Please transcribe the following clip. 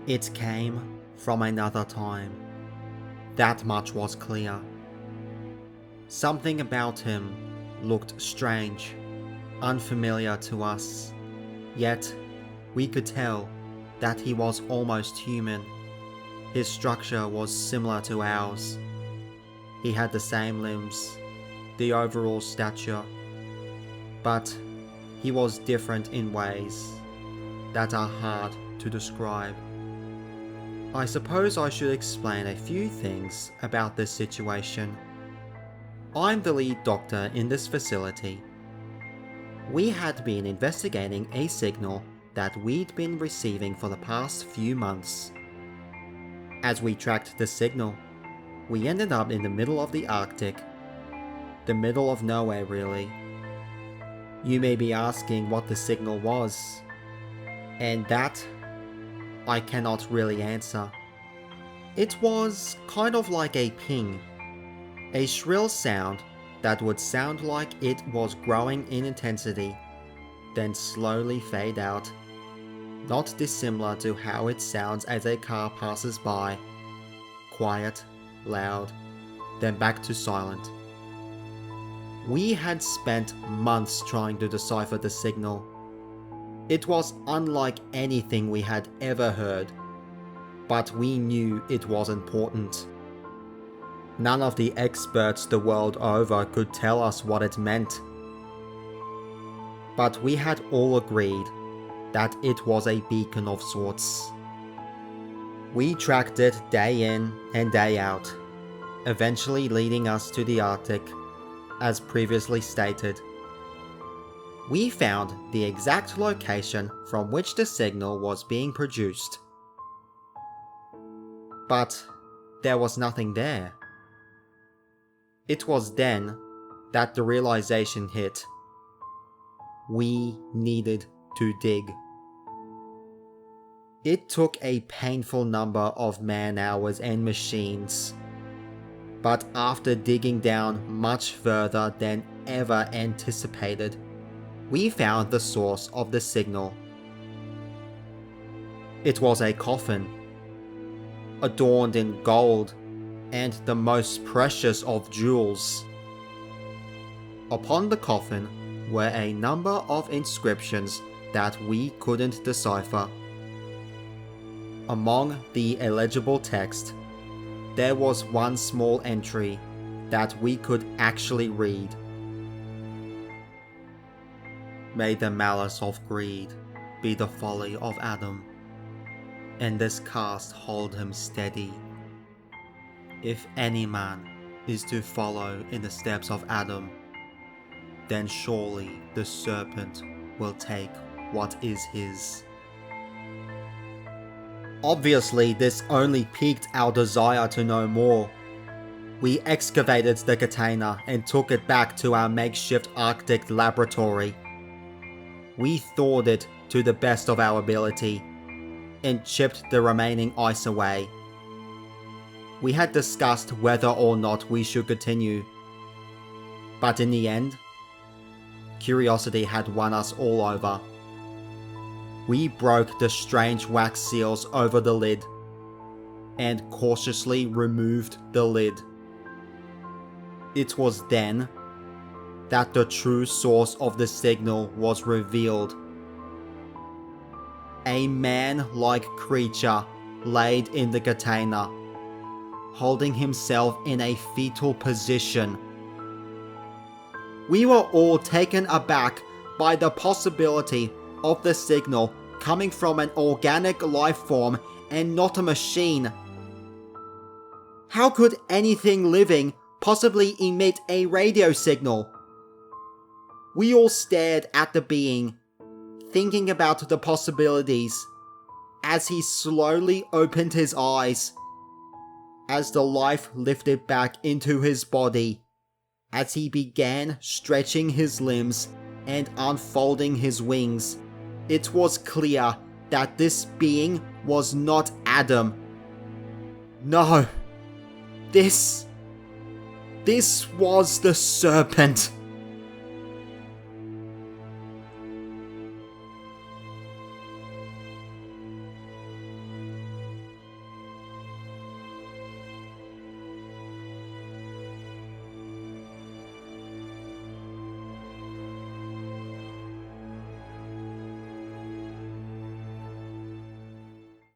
It came from another time. That much was clear. Something about him looked strange, unfamiliar to us, yet we could tell that he was almost human. His structure was similar to ours. He had the same limbs, the overall stature, but he was different in ways that are hard to describe. I suppose I should explain a few things about this situation. I'm the lead doctor in this facility. We had been investigating a signal that we'd been receiving for the past few months. As we tracked the signal, we ended up in the middle of the Arctic. The middle of nowhere, really. You may be asking what the signal was, and that I cannot really answer. It was kind of like a ping, a shrill sound that would sound like it was growing in intensity, then slowly fade out, not dissimilar to how it sounds as a car passes by. Quiet, loud, then back to silent. We had spent months trying to decipher the signal. It was unlike anything we had ever heard, but we knew it was important. None of the experts the world over could tell us what it meant, but we had all agreed that it was a beacon of sorts. We tracked it day in and day out, eventually leading us to the Arctic, as previously stated. We found the exact location from which the signal was being produced. But there was nothing there. It was then that the realization hit. We needed to dig. It took a painful number of man-hours and machines, but after digging down much further than ever anticipated, we found the source of the signal. It was a coffin, adorned in gold and the most precious of jewels. Upon the coffin were a number of inscriptions that we couldn't decipher. Among the illegible text, there was one small entry that we could actually read. May the malice of greed be the folly of Adam, and this cast hold him steady. If any man is to follow in the steps of Adam, then surely the serpent will take what is his. Obviously, this only piqued our desire to know more. We excavated the container and took it back to our makeshift Arctic laboratory. We thawed it to the best of our ability and chipped the remaining ice away. We had discussed whether or not we should continue, but in the end, curiosity had won us all over. We broke the strange wax seals over the lid and cautiously removed the lid. It was then that the true source of the signal was revealed. A man-like creature laid in the container, holding himself in a fetal position. We were all taken aback by the possibility of the signal coming from an organic life form and not a machine. How could anything living possibly emit a radio signal? We all stared at the being, thinking about the possibilities, as he slowly opened his eyes, as the life lifted back into his body, as he began stretching his limbs and unfolding his wings. It was clear that this being was not Adam. No, this was the Serpent.